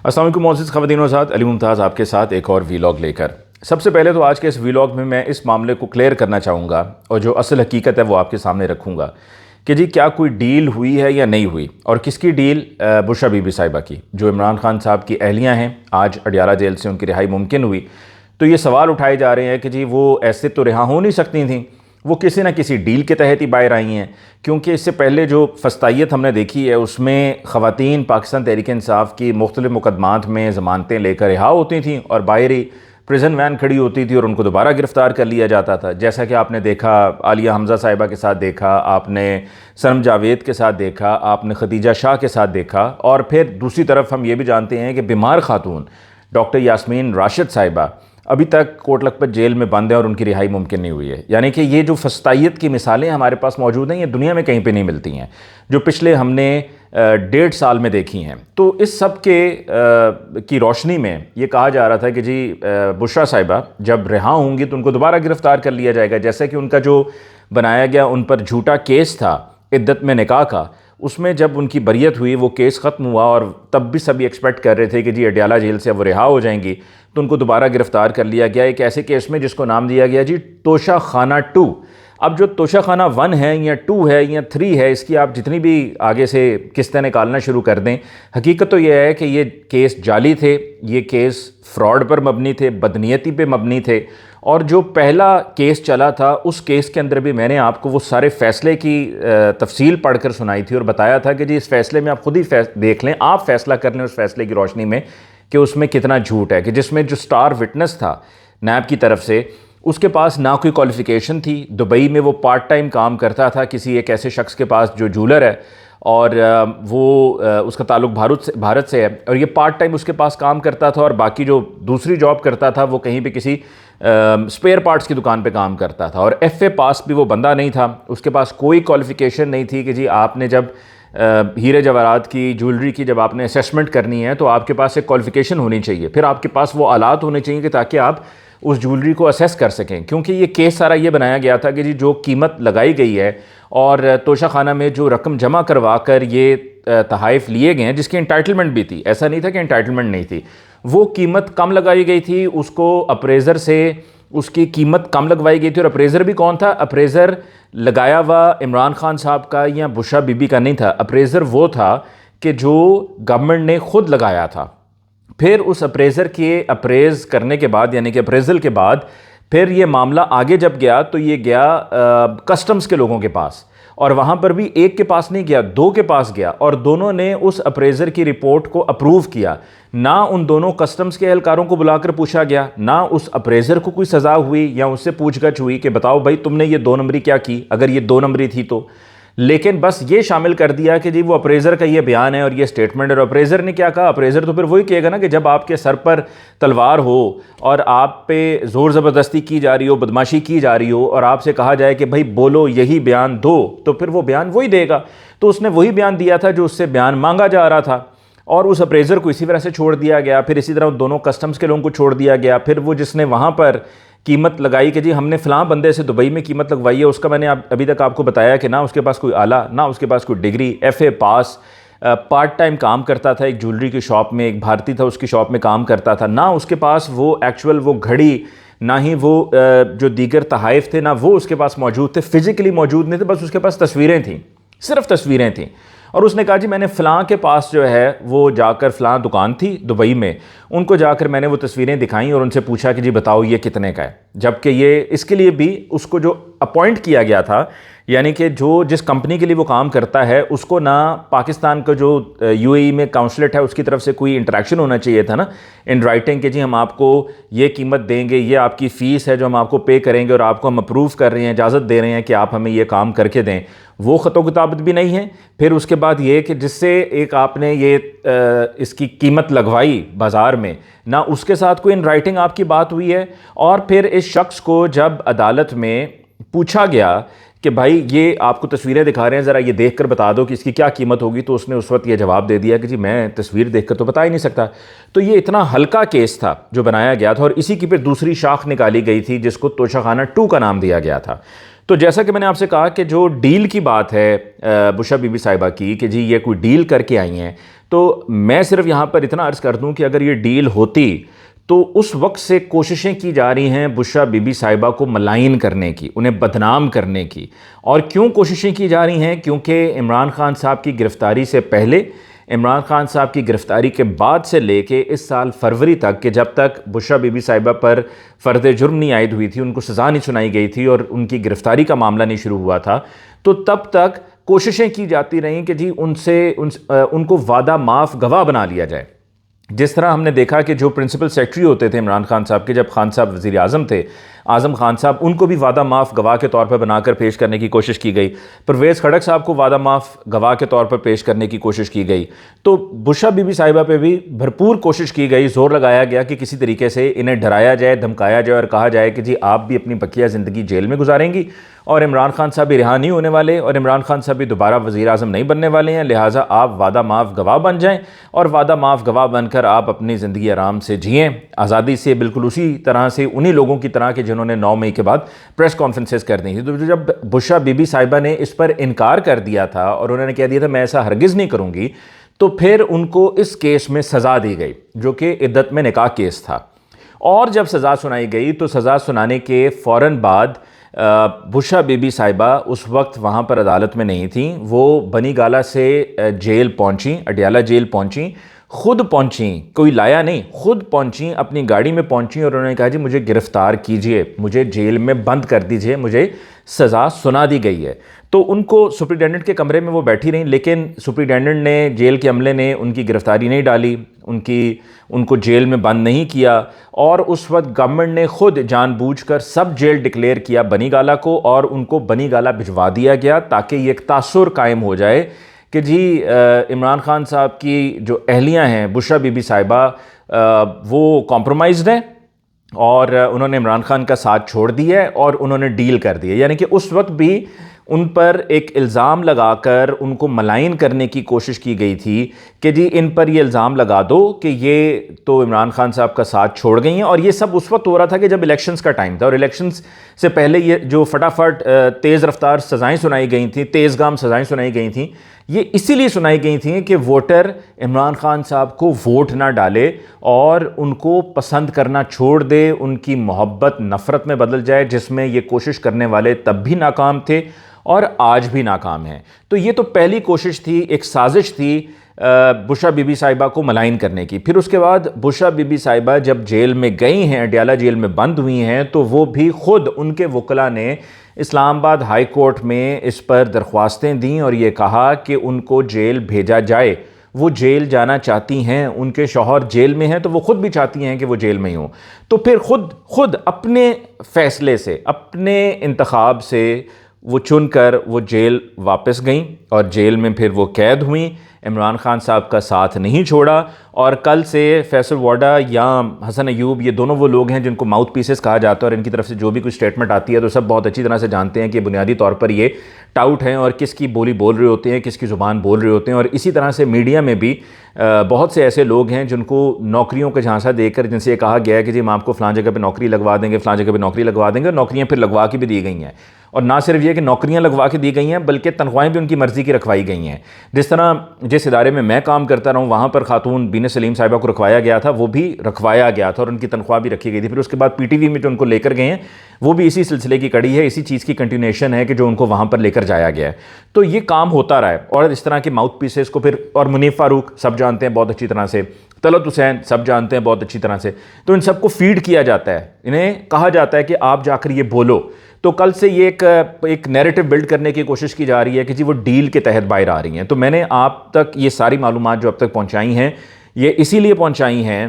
अस्सलाम वालेकुम मोअज़्ज़िज़ ख़वातीन व हज़रात, अली मुमताज़ आपके साथ एक और वीलॉग लेकर। सबसे पहले तो आज के इस वीलॉग में मैं इस मामले को क्लियर करना चाहूँगा और जो असल हकीकत है वो आपके सामने रखूँगा कि जी क्या कोई डील हुई है या नहीं हुई, और किसकी डील? बुशरा बीबी साहिबा की, जो इमरान खान साहब की अहलियाँ हैं। आज अडियाला जेल से उनकी रिहाई मुमकिन हुई, तो ये सवाल उठाए जा रहे हैं कि जी वो ऐसे तो रिहा हो नहीं सकती थी, वो किसी न किसी डील के तहत ही बाहर आई हैं। क्योंकि इससे पहले जो फस्तायत हमने देखी है उसमें ख़वातीन पाकिस्तान तहरीक इंसाफ की मुख्तलिफ़ मुकदमात में ज़मानतें लेकर रिहा होती थीं और बाहर ही प्रिजन वैन खड़ी होती थी और उनको दोबारा गिरफ़्तार कर लिया जाता था। जैसा कि आपने देखा आलिया हमज़ा साहिबा के साथ देखा, आपने सनम जावेद के साथ देखा, आपने खदीजा शाह के साथ देखा, और फिर दूसरी तरफ हम ये भी जानते हैं कि बीमार खातून डॉक्टर यास्मीन राशिद साहिबा अभी तक कोट लखपत जेल में बंद है और उनकी रिहाई मुमकिन नहीं हुई है। यानी कि ये जो फस्तायत की मिसालें हमारे पास मौजूद हैं, ये दुनिया में कहीं पे नहीं मिलती हैं, जो पिछले हमने 1.5 साल में देखी हैं। तो इस सब के की रोशनी में ये कहा जा रहा था कि जी बुशरा साहिबा जब रिहा होंगी तो उनको दोबारा गिरफ़्तार कर लिया जाएगा। जैसे कि उनका जो बनाया गया उन पर झूठा केस था इद्दत में निकाह का, उसमें जब उनकी बरियत हुई, वो केस ख़त्म हुआ और तब भी सभी एक्सपेक्ट कर रहे थे कि जी अडियाला जेल से अब वो रिहा हो जाएंगी, तो उनको दोबारा गिरफ़्तार कर लिया गया एक ऐसे केस में जिसको नाम दिया गया जी तोशा खाना 2। अब जो तोशा खाना 1 है या 2 है या 3 है, इसकी आप जितनी भी आगे से किस्तें निकालना शुरू कर दें, हकीकत तो यह है कि ये केस जाली थे, ये केस फ्रॉड पर मबनी थे, बदनीयती पे मबनी थे। और जो पहला केस चला था उस केस के अंदर भी मैंने आपको वो सारे फ़ैसले की तफसील पढ़कर सुनाई थी और बताया था कि जी इस फ़ैसले में आप खुद ही देख लें, आप फ़ैसला कर लें उस फ़ैसले की रोशनी में कि उसमें कितना झूठ है। कि जिसमें जो स्टार विटनेस था नैब की तरफ से, उसके पास ना कोई क्वालिफ़िकेशन थी, दुबई में वो पार्ट टाइम काम करता था किसी एक ऐसे शख्स के पास जो जूलर है, और वो उसका ताल्लुक भारत से है, और ये पार्ट टाइम उसके पास काम करता था और बाकी जो दूसरी जॉब करता था वो कहीं पे किसी स्पेयर पार्ट्स की दुकान पे काम करता था। और FA पास भी वो बंदा नहीं था, उसके पास कोई क्वालिफ़िकेशन नहीं थी कि जी आपने जब हीरे जवाहरात की, ज्वेलरी की जब आपने असेसमेंट करनी है तो आपके पास एक क्वालिफ़िकेशन होनी चाहिए, फिर आपके पास वो आलात होने चाहिए कि ताकि आप उस ज्वेलरी को असेस कर सकें। क्योंकि ये केस सारा ये बनाया गया था कि जी जो कीमत लगाई गई है और तोशा खाना में जो रकम जमा करवा कर ये तहाइफ लिए गए हैं, जिसकी इंटाइटलमेंट भी थी, ऐसा नहीं था कि इंटाइटलमेंट नहीं थी, वो कीमत कम लगाई गई थी, उसको अप्रेज़र से उसकी कीमत कम लगवाई गई थी। और अप्रेज़र भी कौन था? अप्रेज़र लगाया हुआ इमरान खान साहब का या बुशरा बीबी का नहीं था, अप्रेज़र वो था कि जो गवर्नमेंट ने ख़ुद लगाया था। फिर उस अप्रेज़र के अप्रेज़ करने के बाद, यानी कि अप्रेज़ल के बाद, फिर ये मामला आगे जब गया तो ये गया कस्टम्स के लोगों के पास, और वहाँ पर भी एक के पास नहीं गया, 2 के पास गया, और दोनों ने उस अप्रेज़र की रिपोर्ट को अप्रूव किया। ना उन दोनों कस्टम्स के एहलकारों को बुलाकर पूछा गया, ना उस अप्रेज़र को कोई सज़ा हुई या उससे पूछगछ हुई कि बताओ भाई तुमने ये 2 नंबरी क्या की, अगर ये 2 नंबरी थी तो। लेकिन बस ये शामिल कर दिया कि जी वो अप्रेज़र का ये बयान है और ये स्टेटमेंट है। और अप्रेज़र ने क्या कहा? अप्रेज़र तो फिर वही कहेगा ना कि जब आपके सर पर तलवार हो और आप पे ज़ोर ज़बरदस्ती की जा रही हो, बदमाशी की जा रही हो, और आपसे कहा जाए कि भाई बोलो, यही बयान दो, तो फिर वो बयान वही देगा। तो उसने वही बयान दिया था जो उससे बयान मांगा जा रहा था, और उस अप्रेज़र को इसी तरह से छोड़ दिया गया। फिर इसी तरह दोनों कस्टम्स के लोगों को छोड़ दिया गया। फिर वो जिसने वहाँ पर कीमत लगाई कि जी हमने फ़लाँ बंदे से दुबई में कीमत लगवाई है, उसका मैंने अभी तक आपको बताया कि ना उसके पास कोई आला, ना उसके पास कोई डिग्री, FA पास, पार्ट टाइम काम करता था एक ज्वेलरी की शॉप में, एक भारतीय था उसकी शॉप में काम करता था, ना उसके पास वो एक्चुअल वो घड़ी, ना ही वो जो दीगर तहाइफ थे, ना वो उसके पास मौजूद थे, फ़िज़िकली मौजूद नहीं थे, बस उसके पास तस्वीरें थीं, सिर्फ तस्वीरें थीं। और उसने कहा जी मैंने फ़लाँ के पास जो है वो जाकर, फ़लाँ दुकान थी दुबई में, उनको जाकर मैंने वो तस्वीरें दिखाई और उनसे पूछा कि जी बताओ ये कितने का है। जबकि ये इसके लिए भी उसको जो अपॉइंट किया गया था, यानी कि जो जिस कंपनी के लिए वो काम करता है, उसको ना पाकिस्तान का जो UAE में काउंसलेट है उसकी तरफ से कोई इंटरेक्शन होना चाहिए था ना इन राइटिंग कि जी हम आपको ये कीमत देंगे, ये आपकी फ़ीस है जो हम आपको पे करेंगे और आपको हम अप्रूव कर रहे हैं, इजाज़त दे रहे हैं कि आप हमें ये काम करके दें। वो ख़तो किताबत भी नहीं है। फिर उसके बाद ये कि जिससे एक आपने ये इसकी कीमत लगवाई बाज़ार में, ना उसके साथ कोई इन राइटिंग आपकी बात हुई है। और फिर इस शख्स को जब अदालत में पूछा गया कि भाई ये आपको तस्वीरें दिखा रहे हैं, ज़रा ये देख कर बता दो कि इसकी क्या कीमत होगी, तो उसने उस वक्त ये जवाब दे दिया कि जी मैं तस्वीर देख कर तो बता ही नहीं सकता। तो ये इतना हल्का केस था जो बनाया गया था, और इसी की फिर दूसरी शाख निकाली गई थी जिसको तोशा खाना 2 का नाम दिया गया था। तो जैसा कि मैंने आपसे कहा कि जो डील की बात है बुशरा बीबी साहिबा की कि जी ये कोई डील करके आई हैं, तो मैं सिर्फ यहाँ पर इतना अर्ज़ कर दूँ कि अगर ये डील होती तो उस वक्त से कोशिशें की जा रही हैं बुशरा बीबी साहिबा को मलाइन करने की, उन्हें बदनाम करने की। और क्यों कोशिशें की जा रही हैं? क्योंकि इमरान खान साहब की गिरफ़्तारी से पहले, इमरान खान साहब की गिरफ़्तारी के बाद से लेके इस साल फरवरी तक, कि जब तक बुशरा बीबी साहिबा पर फ़र्द जुर्म नहीं आयद हुई थी, उनको सज़ा नहीं सुनाई गई थी और उनकी गिरफ़्तारी का मामला नहीं शुरू हुआ था, तो तब तक कोशिशें की जाती रहीं कि जी उनको वादा माफ़ गवाह बना लिया जाए। जिस तरह हमने देखा कि जो प्रिंसिपल सेक्रेटरी होते थे इमरान खान साहब के, जब खान साहब वज़ीर आज़म थे, आज़म खान साहब, उनको भी वादा माफ़ गवाह के तौर पर बनाकर पेश करने की कोशिश की गई। परवेज़ खड़क साहब को वादा माफ़ गवाह के तौर पर पेश करने की कोशिश की गई। तो बुशरा बीबी साहिबा पे भी भरपूर कोशिश की गई, ज़ोर लगाया गया कि किसी तरीके से इन्हें डराया जाए, धमकाया जाए और कहा जाए कि जी आप भी अपनी बकिया ज़िंदगी जेल में गुजारेंगी और इमरान खान साहब भी रिहा नहीं होने वाले और इमरान खान साहब भी दोबारा वज़ीर आज़म नहीं बनने वाले हैं, लिहाजा आप वादा माफ़ गवाह बन जाएं और वादा माफ़ गवाह बनकर आप अपनी ज़िंदगी आराम से जिएँ, आज़ादी से, बिल्कुल उसी तरह से, उन्हीं लोगों की तरह के जिन्होंने 9 मई के बाद प्रेस कॉन्फ्रेंसेस कर दी थी। तो जब बुशरा बीबी साहिबा ने इस पर इनकार कर दिया था और उन्होंने कह दिया था मैं ऐसा हरगिज़ नहीं करूँगी, तो फिर उनको इस केस में सज़ा दी गई, जो कि इद्दत में निकाह केस था। और जब सज़ा सुनाई गई तो सज़ा सुनाने के फ़ौरन बाद बुशरा बीबी साहिबा उस वक्त वहाँ पर अदालत में नहीं थी, वो बनी गाला से जेल पहुँची, अडियाला जेल पहुँची, खुद पहुँची, कोई लाया नहीं, खुद पहुँची, अपनी गाड़ी में पहुँची और उन्होंने कहा जी मुझे गिरफ़्तार कीजिए, मुझे जेल में बंद कर दीजिए, मुझे सज़ा सुना दी गई है। तो उनको सुप्रिटेंडेंट के कमरे में वो बैठी रहीं, लेकिन सुप्रिटेंडेंट ने, जेल के अमले ने उनकी गिरफ़्तारी नहीं डाली, उनको जेल में बंद नहीं किया और उस वक्त गवर्नमेंट ने खुद जानबूझकर सब जेल डिक्लेयर किया बनी गाला को और उनको बनी गाला भिजवा दिया गया ताकि ये एक तासुर कायम हो जाए कि जी इमरान खान साहब की जो अहलियाँ हैं बुशरा बीबी साहिबा, वो कॉम्प्रोमाइज़्ड हैं और उन्होंने इमरान खान का साथ छोड़ दिया है और उन्होंने डील कर दी है। यानी कि उस वक्त भी उन पर एक इल्ज़ाम लगाकर उनको मलाइन करने की कोशिश की गई थी कि जी इन पर ये इल्ज़ाम लगा दो कि ये तो इमरान खान साहब का साथ छोड़ गई हैं। और ये सब उस वक्त हो रहा था कि जब इलेक्शंस का टाइम था और इलेक्शंस से पहले ये जो फटाफट तेज़ रफ्तार सज़ाएँ सुनाई गई थी, तेज़गाम सज़ाएँ सुनाई गई थी, ये इसीलिए सुनाई गई थी कि वोटर इमरान खान साहब को वोट ना डाले और उनको पसंद करना छोड़ दे, उनकी मोहब्बत नफ़रत में बदल जाए, जिसमें ये कोशिश करने वाले तब भी नाकाम थे और आज भी नाकाम हैं। तो ये तो पहली कोशिश थी, एक साजिश थी बुशरा बीबी साहिबा को मलाइन करने की। फिर उसके बाद बुशरा बीबी साहिबा जब जेल में गई हैं, अडियाला जेल में बंद हुई हैं, तो वो भी खुद, उनके वकला ने इस्लामाबाद हाई कोर्ट में इस पर दरख्वास्तें दी और ये कहा कि उनको जेल भेजा जाए। वो जेल जाना चाहती हैं, उनके शौहर जेल में हैं, तो वो ख़ुद भी चाहती हैं कि वो जेल में ही हों। तो फिर खुद अपने फ़ैसले से, अपने इंतखाब से वो चुनकर वो जेल वापस गईं और जेल में फिर वो कैद हुई, इमरान खान साहब का साथ नहीं छोड़ा। और कल से फैसल वाडा या हसन अयूब, ये दोनों वो लोग हैं जिनको माउथ पीसेस कहा जाता है और इनकी तरफ से जो भी कुछ स्टेटमेंट आती है तो सब बहुत अच्छी तरह से जानते हैं कि बुनियादी तौर पर ये टाउट हैं और किसकी बोली बोल रहे होते हैं, किसकी ज़ुबान बोल रहे होते हैं। और इसी तरह से मीडिया में भी बहुत से ऐसे लोग हैं जिनको नौकरियों का झांसा देकर, जिनसे ये कहा गया है कि जी हम आपको फ़लाँ जगह पर नौकरी लगवा देंगे, फ़लाँ जगह पर नौकरी लगवा देंगे, और नौकरियाँ फिर लगवा के भी दी गई हैं। और ना सिर्फ ये कि नौकरियां लगवा के दी गई हैं, बल्कि तनख्वाहें भी उनकी मर्ज़ी की रखवाई गई हैं। जिस तरह जिस इदारे में मैं काम करता रहा हूँ, वहाँ पर खातून बीन सलीम साहिबा को रखवाया गया था, वो भी रखवाया गया था और उनकी तनख्वाह भी रखी गई थी। फिर उसके बाद पीटीवी में जो उनको लेकर गए हैं, वो भी इसी सिलसिले की कड़ी है, इसी चीज़ की कंटिन्यूएशन है कि जो उनको वहाँ पर लेकर जाया गया है। तो ये काम होता रहा है। और इस तरह के माउथ पीसेस को फिर, और मुनीफ फारूक सब जानते हैं बहुत अच्छी तरह से, तलत हुसैन सब जानते हैं बहुत अच्छी तरह से, तो इन सबको फीड किया जाता है, इन्हें कहा जाता है कि आप जाकर ये बोलो। तो कल से ये एक नैरेटिव बिल्ड करने की कोशिश की जा रही है कि जी वो डील के तहत बाहर आ रही हैं। तो मैंने आप तक ये सारी मालूमात जो अब तक पहुंचाई हैं, ये इसीलिए पहुंचाई हैं,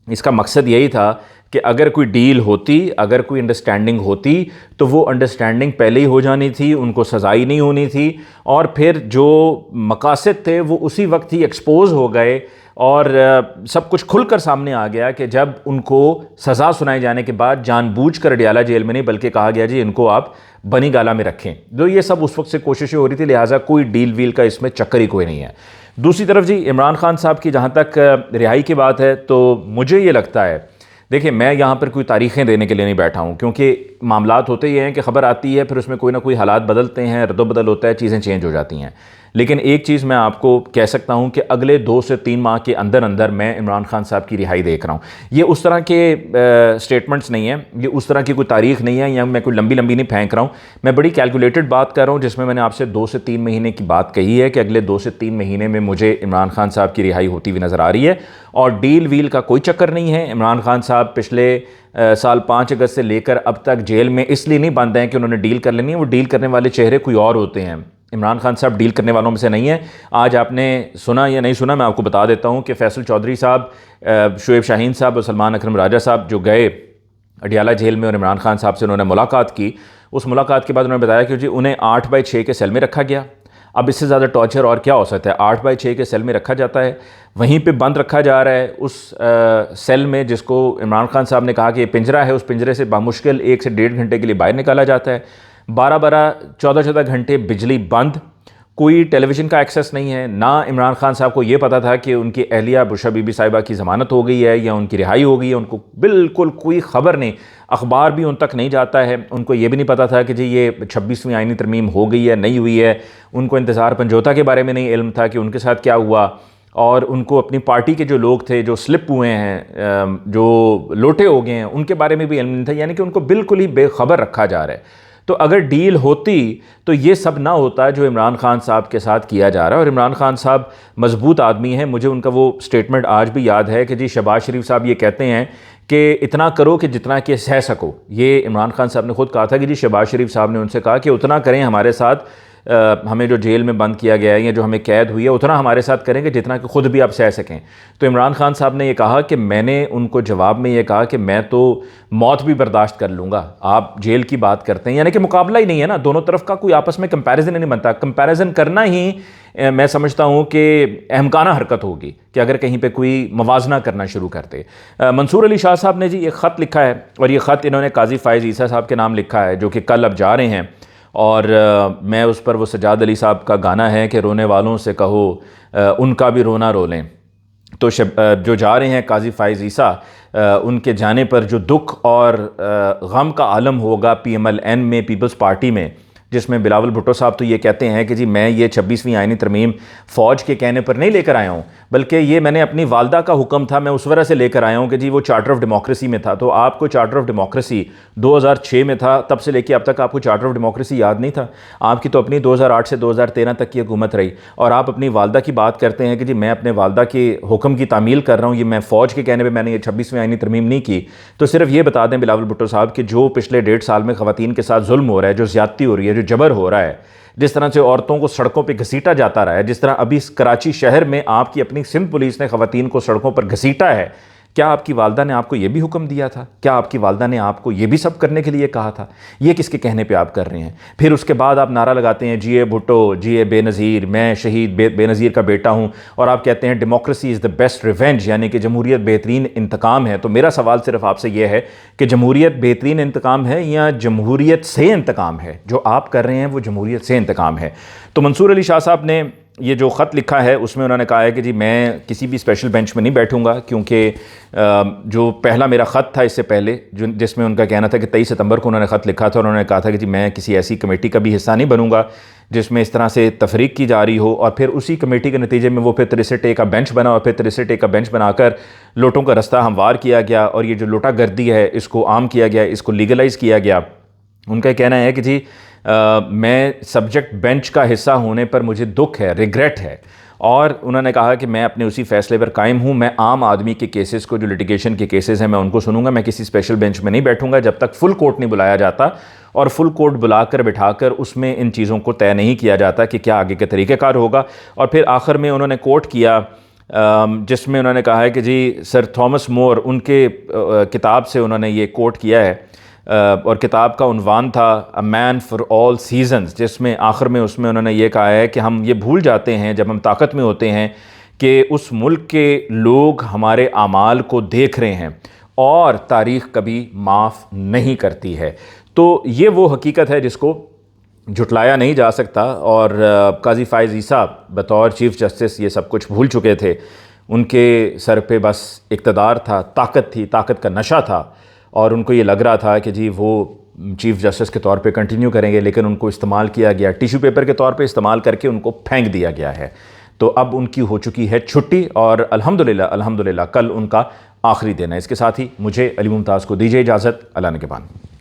इसका मकसद यही था कि अगर कोई डील होती, अगर कोई अंडरस्टैंडिंग होती, तो वो अंडरस्टैंडिंग पहले ही हो जानी थी, उनको सज़ाई नहीं होनी थी, और फिर जो मकासद थे वो उसी वक्त ही एक्सपोज हो गए और सब कुछ खुलकर सामने आ गया कि जब उनको सज़ा सुनाए जाने के बाद जानबूझकर अडियाला जेल में नहीं, बल्कि कहा गया जी इनको आप बनी गाला में रखें। जो ये सब उस वक्त से कोशिशें हो रही थी, लिहाजा कोई डील वील का इसमें चक्कर ही कोई नहीं है। दूसरी तरफ जी इमरान खान साहब की जहाँ तक रिहाई की बात है, तो मुझे ये लगता है देखिए, मैं यहाँ पर कोई तारीखें देने के लिए नहीं बैठा हूँ, क्योंकि मामलात होते ये हैं कि ख़बर आती है, फिर उसमें कोई ना कोई हालात बदलते हैं, रद्दोबदल होता है, चीज़ें चेंज हो जाती हैं। लेकिन एक चीज़ मैं आपको कह सकता हूँ कि अगले 2 से 3 माह के अंदर अंदर मैं इमरान खान साहब की रिहाई देख रहा हूँ। ये उस तरह के स्टेटमेंट्स नहीं हैं, ये उस तरह की कोई तारीख नहीं है, या मैं कोई लंबी लंबी नहीं फेंक रहा हूँ। मैं बड़ी कैलकुलेटेड बात कर रहा हूँ, जिसमें मैंने आपसे 2 से 3 महीने की बात कही है कि अगले 2 से 3 महीने में मुझे इमरान खान साहब की रिहाई होती हुई नज़र आ रही है। और डील वील का कोई चक्कर नहीं है। इमरान खान साहब पिछले साल 5 अगस्त से लेकर अब तक जेल में इसलिए नहीं बंद हैं कि उन्होंने डील कर लेनी है, वो डील करने वाले चेहरे कोई और होते हैं। इमरान खान साहब डील करने वालों में से नहीं है। आज आपने सुना या नहीं सुना, मैं आपको बता देता हूँ कि फैसल चौधरी साहब, शुएब शाहीन साहब और सलमान अकरम राजा साहब जो गए अडियाला जेल में और इमरान खान साहब से उन्होंने मुलाकात की, उस मुलाकात के बाद उन्होंने बताया कि जी उन्हें 8/6 के सेल में रखा गया। अब इससे ज़्यादा टॉर्चर और क्या हो सकता है। 8/6 के सेल में रखा जाता है, वहीं पे बंद रखा जा रहा है उस सेल में जिसको इमरान खान साहब ने कहा कि ये पिंजरा है, उस पिंजरे से बामुश्किल 1 से 1.5 घंटे के लिए बाहर निकाला जाता है। 12-12, 14-14 घंटे बिजली बंद, कोई टेलीविज़न का एक्सेस नहीं है। ना इमरान खान साहब को ये पता था कि उनकी अहलिया बुशरा बीबी साहिबा की ज़मानत हो गई है या उनकी रिहाई हो गई है, उनको बिल्कुल कोई ख़बर नहीं। अखबार भी उन तक नहीं जाता है। उनको ये भी नहीं पता था कि जी ये 26वीं आईनी तरमीम हो गई है, नहीं हुई है। उनको इंतज़ार पंजोता के बारे में नहीं इल्म था कि उनके साथ क्या हुआ, और उनको अपनी पार्टी के जो लोग थे जो स्लिप हुए हैं, जो लोटे हो गए हैं, उनके बारे में भी इल्म नहीं था। यानी कि उनको बिल्कुल ही बेखबर रखा जा रहा है। तो अगर डील होती तो ये सब ना होता जो इमरान खान साहब के साथ किया जा रहा है। और इमरान खान साहब मजबूत आदमी हैं। मुझे उनका वो स्टेटमेंट आज भी याद है कि जी शहबाज शरीफ साहब ये कहते हैं कि इतना करो कि जितना कि सह सको। ये इमरान खान साहब ने खुद कहा था कि जी शहबाज शरीफ साहब ने उनसे कहा कि उतना करें हमारे साथ, हमें जो जेल में बंद किया गया है या जो हमें कैद हुई है उतना हमारे साथ करेंगे जितना कि खुद भी आप सह सकें। तो इमरान खान साहब ने ये कहा कि मैंने उनको जवाब में ये कहा कि मैं तो मौत भी बर्दाश्त कर लूँगा। आप जेल की बात करते हैं, यानी कि मुकाबला ही नहीं है ना, दोनों तरफ का कोई आपस में कंपैरिजन नहीं बनता। कंपैरिजन करना ही मैं समझता हूँ कि अहमकाना हरकत होगी कि अगर कहीं पे कोई मवाजना करना शुरू करते। मंसूर अली शाह साहब ने जी एक ख़त लिखा है, और ये ख़त इन्होंने काजी फ़ाइज़ ईसा साहब के नाम लिखा है, जो कि कल अब जा रहे हैं। और मैं उस पर वो सजाद अली साहब का गाना है कि रोने वालों से कहो उनका भी रोना रो लें। तो जो जा रहे हैं काजी फ़ाइज़ ईसा, उनके जाने पर जो दुख और गम का आलम होगा PMLN में, पीपल्स पार्टी में, जिसमें बिलावल भुट्टो साहब तो ये कहते हैं कि जी मैं ये 26वीं आईनी तरमीम फ़ौज के कहने पर नहीं लेकर आया हूँ, बल्कि ये मैंने अपनी वालदा का हुक्म था, मैं उस वजह से लेकर आया हूँ कि जी वो चार्टर ऑफ डेमोक्रेसी में था। तो आपको चार्टर ऑफ डेमोक्रेसी 2006 में था, तब से लेकर अब तक आपको चार्टर ऑफ डेमोक्रेसी याद नहीं था। आपकी तो अपनी 2008 से 2013 तक की हुकूमत रही, और आप अपनी वालदा की बात करते हैं कि जी मैं अपने वालदा के हुक्म की तामील कर रहा हूँ, ये मैं फ़ौज के कहने पर मैंने ये 26वीं आईनी तरमीम नहीं की। तो सिर्फ ये बता दें बिलावल भुट्टो साहब कि जो पिछले 1.5 साल में ख़वातीन के साथ जुल्म हो रहा है, जो ज़्यादती हो रही है, जो जबर हो रहा है, जिस तरह से औरतों को सड़कों पे घसीटा जाता रहा है, जिस तरह अभी कराची शहर में आपकी अपनी सिंध पुलिस ने ख़वातीन को सड़कों पर घसीटा है, क्या आपकी वालदा ने आपको ये भी हुक्म दिया था? क्या आपकी वालदा ने आपको ये भी सब करने के लिए कहा था? ये किसके कहने पे आप कर रहे हैं? फिर उसके बाद आप नारा लगाते हैं जी ए भुट्टो, जी ए बेनज़ीर, मैं शहीद बेनज़ीर का बेटा हूँ, और आप कहते हैं democracy is the best revenge, यानी कि जमहूरियत बेहतरीन इंतकाम है। तो मेरा सवाल सिर्फ आपसे ये है कि जमहूरियत बेहतरीन इंतकाम है या जमहूरियत से इंतकाम है? जो आप कर रहे हैं वो जमहूरियत से इंतकाम है। तो मंसूर अली शाह साहब ने ये जो ख़त लिखा है उसमें उन्होंने कहा है कि जी मैं किसी भी स्पेशल बेंच में नहीं बैठूंगा, क्योंकि जो पहला मेरा ख़त था इससे पहले, जिसमें उनका कहना था कि 23 सितंबर को उन्होंने ख़त लिखा था, और उन्होंने कहा था कि जी मैं किसी ऐसी कमेटी का भी हिस्सा नहीं बनूंगा जिसमें इस तरह से तफरीक की जा रही हो। और फिर उसी कमेटी के नतीजे में वो फिर 63A का बेंच बना, और फिर 63A का बेंच बनाकर लोटों का रास्ता हमवार किया गया, और ये जो लोटा गर्दी है इसको आम किया गया, इसको लीगलाइज़ किया गया। उनका कहना है कि जी मैं सब्जेक्ट बेंच का हिस्सा होने पर मुझे दुख है, रिग्रेट है, और उन्होंने कहा कि मैं अपने उसी फैसले पर कायम हूँ। मैं आम आदमी के केसेस को, जो लिटिगेशन के केसेस हैं, मैं उनको सुनूंगा, मैं किसी स्पेशल बेंच में नहीं बैठूंगा जब तक फुल कोर्ट नहीं बुलाया जाता, और फुल कोर्ट बुलाकर बिठाकर उसमें इन चीज़ों को तय नहीं किया जाता कि क्या आगे का तरीक़ाकार होगा। और फिर आखिर में उन्होंने कोट किया जिसमें उन्होंने कहा है कि जी सर थॉमस मोर, उनके किताब से उन्होंने ये कोट किया है, और किताब का उन्वान था a man for all seasons, जिसमें आखिर में उसमें उन्होंने ये कहा है कि हम ये भूल जाते हैं जब हम ताकत में होते हैं कि उस मुल्क के लोग हमारे आमाल को देख रहे हैं, और तारीख़ कभी माफ़ नहीं करती है। तो ये वो हकीकत है जिसको झुटलाया नहीं जा सकता। और काजी फ़ाइज़ ईसा बतौर चीफ़ जस्टिस ये सब कुछ भूल चुके थे। उनके सर पे बस इक़्तिदार था, ताकत थी, ताकत का नशा था, और उनको ये लग रहा था कि जी वो चीफ़ जस्टिस के तौर पे कंटिन्यू करेंगे, लेकिन उनको इस्तेमाल किया गया, टिश्यू पेपर के तौर पे इस्तेमाल करके उनको फेंक दिया गया है। तो अब उनकी हो चुकी है छुट्टी, और अल्हम्दुलिल्लाह कल उनका आखिरी दिन है। इसके साथ ही मुझे अली मुमताज़ को दीजिए इजाज़त। अल्लाह निगहबान।